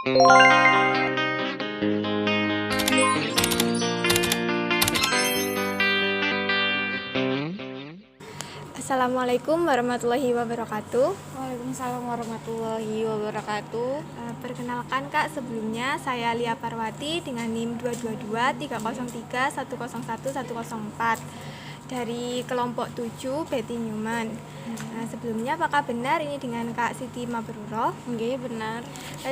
Assalamualaikum warahmatullahi wabarakatuh. Waalaikumsalam warahmatullahi wabarakatuh. Perkenalkan Kak, sebelumnya saya Lia Parwati dengan NIM 2223031010104 dari kelompok 7 Betty Newman. Sebelumnya apakah benar ini dengan Kak Siti Mabrurah? Nggih, benar.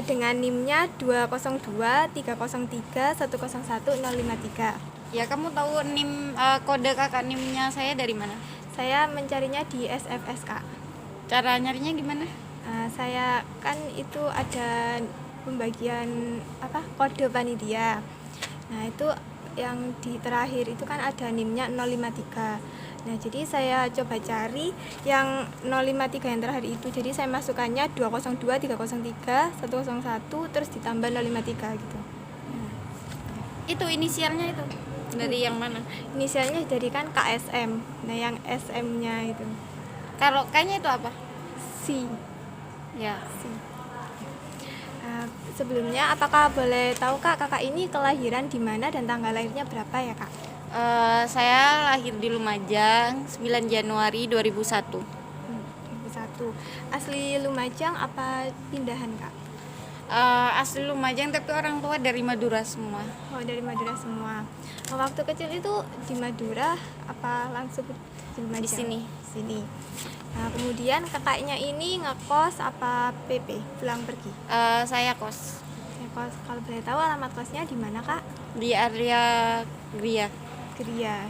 Dengan NIM-nya 2023031010153. Ya, kamu tahu NIM kode kakak NIM-nya saya dari mana? Saya mencarinya di SFS Kak. Cara nyarinya gimana? Saya kan itu ada pembagian kode panitia. Nah itu yang di terakhir itu kan ada NIM-nya 053. Nah jadi saya coba cari yang 053 yang terakhir itu. Jadi saya masukkannya 202303101 terus ditambah 053 gitu. Itu inisialnya itu dari yang mana? Inisialnya jadi kan KSM. Nah yang SM-nya itu Kalau kayaknya itu apa? C. Ya. C. Sebelumnya apakah boleh tahu Kak, kakak ini kelahiran di mana dan tanggal lahirnya berapa ya Kak? Saya lahir di Lumajang 9 Januari 2001. 2001. Asli Lumajang apa pindahan Kak? Asli Lumajang tapi orang tua dari Madura semua. Oh dari Madura semua. Waktu kecil itu di Madura apa langsung di Lumajang? Di sini. Sini. Nah, kemudian kakaknya ini ngekos apa PP pulang pergi? Saya kos Kos. Kalau boleh tahu alamat kosnya di mana Kak? di area Gria. Geria.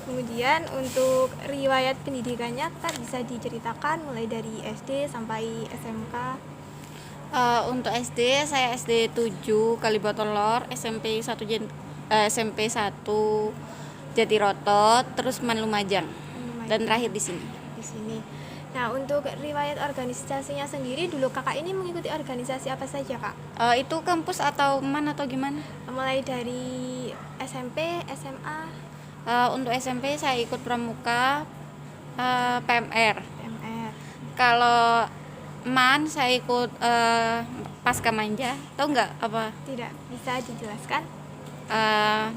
Kemudian untuk riwayat pendidikannya Kak bisa diceritakan mulai dari SD sampai SMK. Untuk SD saya SD 7 Kalibotolor, SMP 1 Jatiroto, terus Lumajang dan terakhir di sini. Di sini. Nah, untuk riwayat organisasinya sendiri dulu kakak ini mengikuti organisasi apa saja Kak? Itu kampus atau mana atau gimana? Mulai dari SMP, SMA, Untuk SMP saya ikut pramuka, PMR. PMR. Kalau MAN saya ikut Pasca Manja. Tahu nggak apa? Tidak bisa dijelaskan?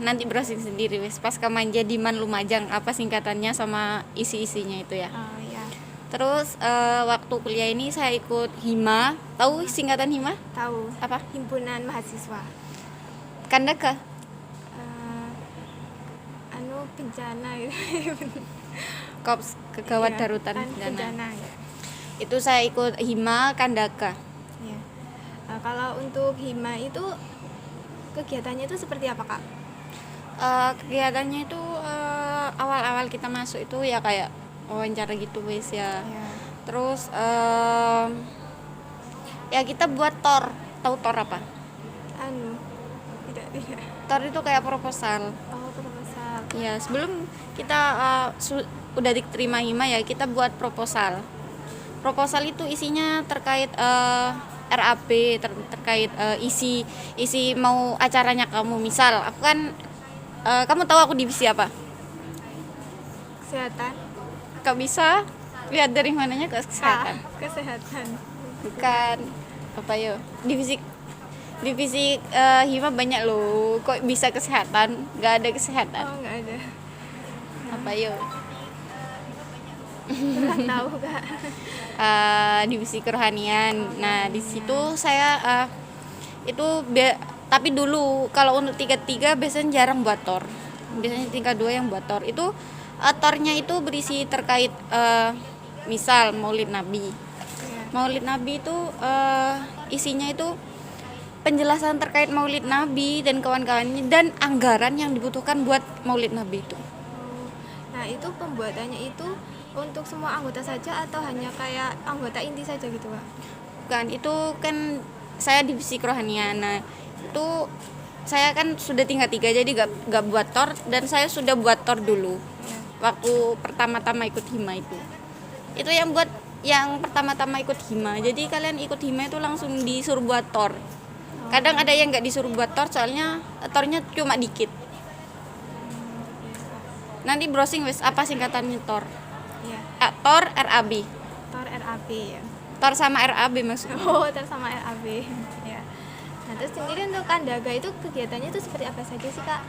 Nanti browsing sendiri wes. Pasca Manja di Man Lumajang, apa singkatannya sama isi-isinya itu ya. Oh ya, Terus waktu kuliah ini saya ikut HIMA. Tahu singkatan HIMA? tahu. Apa? Himpunan Mahasiswa. Kandaka. Bencana gitu. Korps Kegawat Iya, Darurat kan Bencana. bencana ya. Itu saya ikut HIMA Kandaka. Ya. Kalau untuk HIMA itu kegiatannya itu seperti apa Kak? Kegiatannya itu awal-awal kita masuk itu ya kayak wawancara gitu wes ya. Ya. Terus ya kita buat tor. Tahu tor apa? Tidak. Tor itu kayak proposal. Oh, proposal. Ya, sebelum kita udah diterima HIMA ya, kita buat proposal. Proposal itu isinya terkait RAP, terkait isi mau acaranya kamu. Misal, aku kan kamu tahu aku divisi apa? Kesehatan. Kak bisa lihat dari mananya ke kesehatan? Kesehatan. Bukan. Apa yo? Divisi HIMA banyak loh. Kok bisa kesehatan? Gak ada kesehatan. Oh, nggak ada. Apa yo? Kurang tahu Kak. Divisi kerohanian. Nah, di situ saya tapi dulu kalau untuk tingkat 3 biasanya jarang buat tor. Biasanya tingkat 2 yang buat tor. Itu tornya itu berisi terkait misal Maulid Nabi. Maulid Nabi itu isinya itu penjelasan terkait Maulid Nabi dan kawan-kawannya dan anggaran yang dibutuhkan buat Maulid Nabi itu. Nah, itu pembuatannya itu untuk semua anggota saja atau hanya kayak anggota inti saja gitu Kak? Bukan, itu kan saya divisi kerohanian. Nah, itu saya kan sudah tingkat 3 jadi gak buat tor dan saya sudah buat tor dulu. Ya. Waktu pertama-tama ikut HIMA itu. Itu yang buat yang pertama-tama ikut HIMA. Jadi kalian ikut HIMA itu langsung disuruh buat tor. Kadang ada yang nggak disuruh buat tor soalnya tornya cuma dikit. Nanti browsing wes apa singkatannya tor. Iya. Tor RAB. Tor RAB ya. TOR sama RAB maksudnya. Oh, TOR sama RAB. Ya. Nah, terus sendiri untuk Kandaga itu kegiatannya itu seperti apa saja sih, Kak?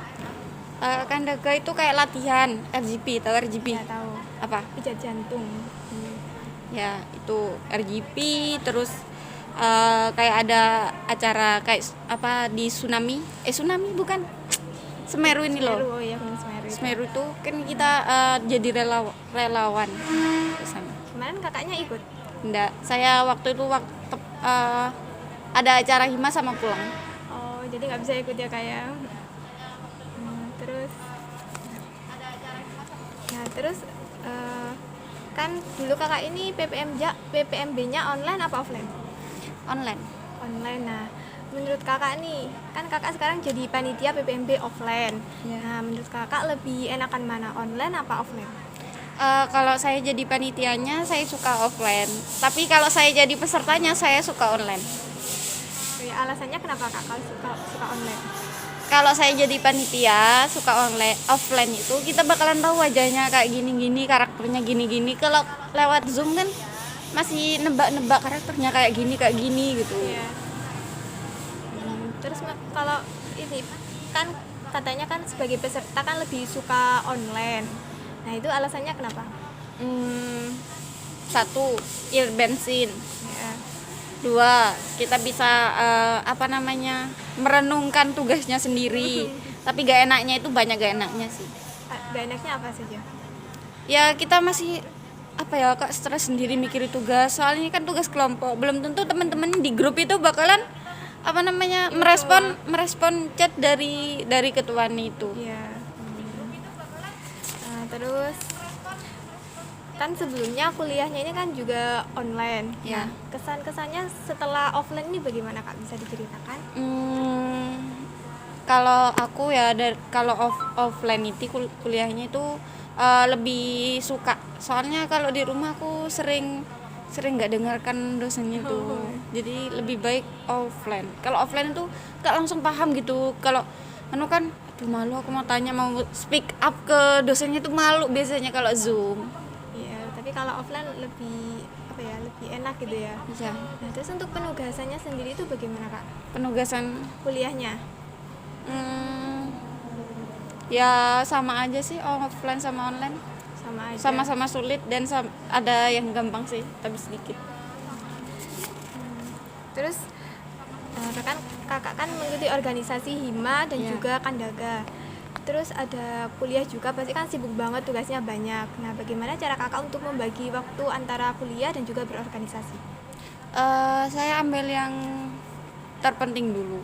Kandaga itu kayak latihan RGP, tahu RGP? Ya, tahu. Apa? Pijat jantung. Ya, itu RGP, terus kayak ada acara kayak apa di tsunami bukan, Semeru ini loh. Semeru, oh iya, Semeru. Semeru itu kan kita jadi relawan di sana. Kemarin kakaknya ikut? Enggak, saya waktu itu ada acara hima sama pulang. Oh, jadi nggak bisa ikut ya, kayak. Terus kan dulu kakak ini PPMB-nya online apa offline? Online. Nah, menurut kakak nih, kan kakak sekarang jadi panitia PPMB offline. Ya. Nah, menurut kakak lebih enakan mana, online apa offline? Kalau saya jadi panitianya saya suka offline, tapi kalau saya jadi pesertanya saya suka online. Ya, alasannya kenapa kak kalau suka online? Kalau saya jadi panitia suka offline itu kita bakalan tahu wajahnya kayak gini-gini, karakternya gini-gini. Kalau lewat Zoom kan masih nebak-nebak karakternya kayak gini gitu. Yeah. Terus kalau ini kan katanya kan sebagai peserta kan lebih suka online. Nah, itu alasannya kenapa? Satu, irit bensin. Yeah. Dua, kita bisa merenungkan tugasnya sendiri. Tapi gak enaknya itu banyak gak enaknya sih. Gak enaknya apa saja? Ya kita masih kak stres sendiri mikirin tugas. Soalnya kan tugas kelompok. Belum tentu teman-teman di grup itu bakalan merespon chat dari ketuanya itu. Iya. Terus kan sebelumnya kuliahnya ini kan juga online. Ya. Nah, kesan-kesannya setelah offline ini bagaimana kak, bisa diceritakan? Kalau aku ya kalau offline itu kuliahnya itu lebih suka. Soalnya kalau di rumah aku sering nggak dengarkan dosennya tuh. Jadi lebih baik offline. Kalau offline itu nggak langsung paham gitu. Kalau kan aduh malu aku mau tanya, mau speak up ke dosennya tuh malu biasanya kalau Zoom. Tapi kalau offline lebih enak gitu ya. Iya. Nah, terus untuk penugasannya sendiri itu bagaimana kak? Penugasan kuliahnya? Ya sama aja sih, offline sama online. Sama aja. Sama-sama sulit dan ada yang gampang sih, tapi sedikit. Terus kakak kan mengikuti organisasi hima dan juga Kandaga. Terus ada kuliah juga, pasti kan sibuk banget, tugasnya banyak. Nah, bagaimana cara kakak untuk membagi waktu antara kuliah dan juga berorganisasi? Saya ambil yang terpenting dulu.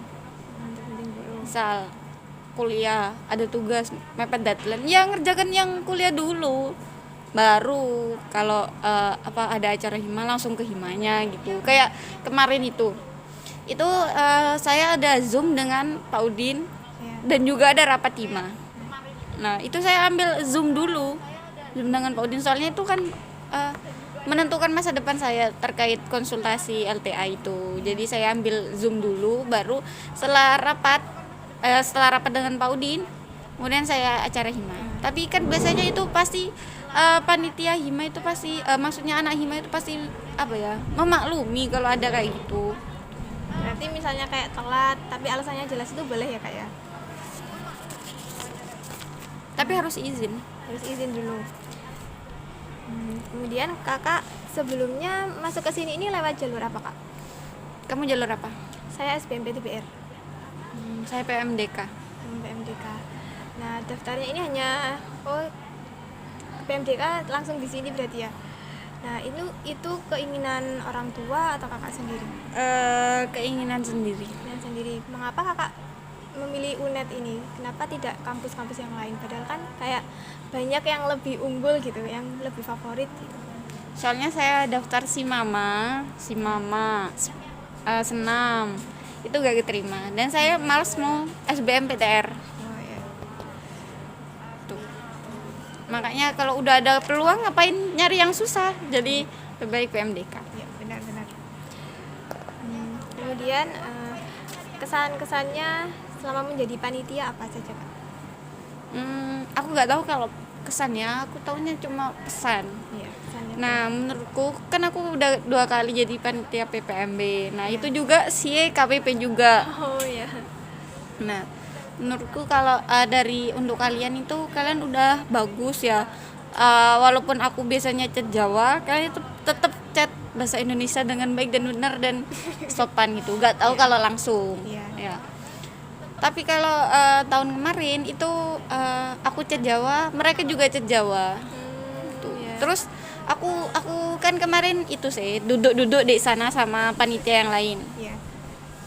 Misal kuliah ada tugas mepet deadline, ya ngerjakan yang kuliah dulu. Baru kalau ada acara hima langsung ke himanya gitu. Kayak kemarin itu saya ada Zoom dengan Pak Udin. Dan juga ada rapat hima. Nah itu saya ambil Zoom dulu, Zoom dengan Pak Udin, soalnya itu kan menentukan masa depan saya terkait konsultasi LTA itu. Jadi saya ambil Zoom dulu, baru setelah rapat dengan Pak Udin, kemudian saya acara hima. Tapi kan biasanya itu pasti panitia hima itu pasti maksudnya anak hima itu pasti memaklumi kalau ada kayak gitu. Berarti misalnya kayak telat tapi alasannya jelas itu boleh ya kak ya? Tapi harus izin dulu. Kemudian kakak sebelumnya masuk ke sini ini lewat jalur apa kak? Kamu jalur apa? Saya SBMP TBR. Saya PMDK. Nah daftarnya ini hanya PMDK langsung di sini berarti ya. Nah itu keinginan orang tua atau kakak sendiri? Keinginan sendiri. Mengapa kakak memilih UNED ini? Kenapa tidak kampus-kampus yang lain? Padahal kan kayak banyak yang lebih unggul gitu, yang lebih favorit gitu. Soalnya saya daftar Simama, Senam, itu gak keterima. Dan saya malas mau SBMPTN. Tuh. Makanya kalau udah ada peluang ngapain nyari yang susah? Jadi lebih baik PMDK. Ya, benar-benar. Kemudian kesan-kesannya selama menjadi panitia apa saja kak? Aku nggak tahu kalau kesannya aku tahunya cuma pesan. Iya, pesannya. Nah, menurutku kan aku udah 2 kali jadi panitia PPMB. Nah, Iya. itu juga CE KPP juga. Oh ya. Nah, menurutku kalau dari untuk kalian itu kalian udah bagus ya. Walaupun aku biasanya chat Jawa, kalian itu tetap chat bahasa Indonesia dengan baik dan benar dan sopan gitu. Gak tahu kalau langsung. Iya. Ya. Tapi kalau tahun kemarin itu aku chat Jawa, mereka juga chat Jawa. Iya. Terus aku kan kemarin itu sih duduk di sana sama panitia yang lain. Iya.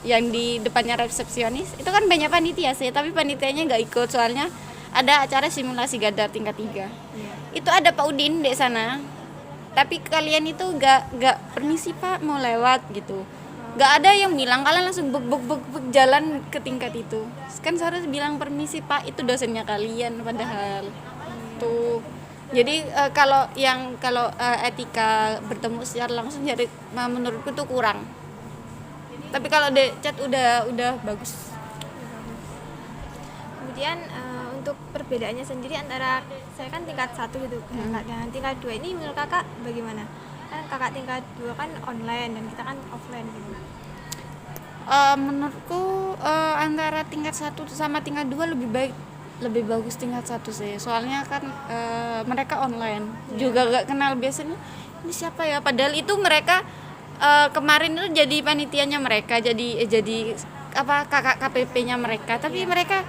Yang di depannya resepsionis itu kan banyak panitia sih, tapi panitianya nggak ikut soalnya ada acara simulasi Gadar tingkat 3. Iya. Itu ada Pak Udin di sana. Tapi kalian itu nggak permisi Pak mau lewat gitu. Nggak ada yang bilang, kalian langsung bek jalan ke tingkat itu. Kan seharusnya bilang permisi Pak, itu dosennya kalian padahal. Tuh. Jadi kalau etika bertemu secara langsung jadi menurutku tuh kurang. Tapi kalau di chat udah bagus. Kemudian untuk perbedaannya sendiri antara saya kan tingkat 1 gitu dengan tingkat 2 ini menurut kakak bagaimana? Kan kakak tingkat 2 kan online dan kita kan offline gitu. Menurutku antara tingkat 1 sama tingkat 2 lebih bagus tingkat 1 sih. Soalnya kan mereka online. Juga gak kenal biasanya ini siapa ya, padahal itu mereka kemarin itu jadi panitianya mereka, jadi kakak KPP-nya mereka, tapi mereka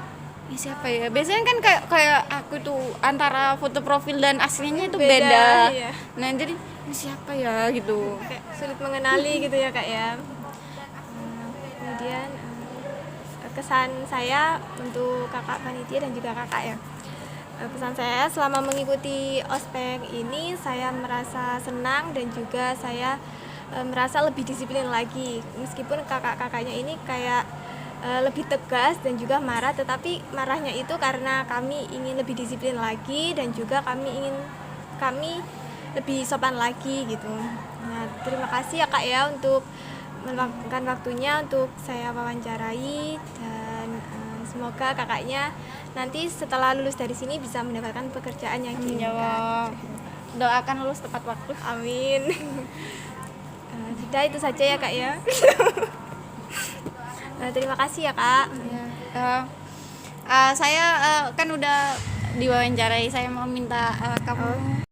ini siapa ya, biasanya kan kayak aku tuh antara foto profil dan aslinya itu beda. Iya. Nah jadi ini siapa ya gitu, Kayak sulit mengenali gitu ya kak ya. Kemudian kesan saya untuk kakak panitia dan juga kakak ya, pesan saya selama mengikuti ospek ini saya merasa senang dan juga saya merasa lebih disiplin lagi, meskipun kakak-kakaknya ini kayak lebih tegas dan juga marah, tetapi marahnya itu karena kami ingin lebih disiplin lagi dan juga kami lebih sopan lagi gitu. Nah, terima kasih ya kak ya untuk meluangkan waktunya untuk saya wawancarai, dan semoga kakaknya nanti setelah lulus dari sini bisa mendapatkan pekerjaan yang diinginkan. Doakan lulus tepat waktu. Amin. Sudah itu saja ya kak ya. Terima kasih ya kak. Saya kan udah diwawancarai, saya mau minta kamu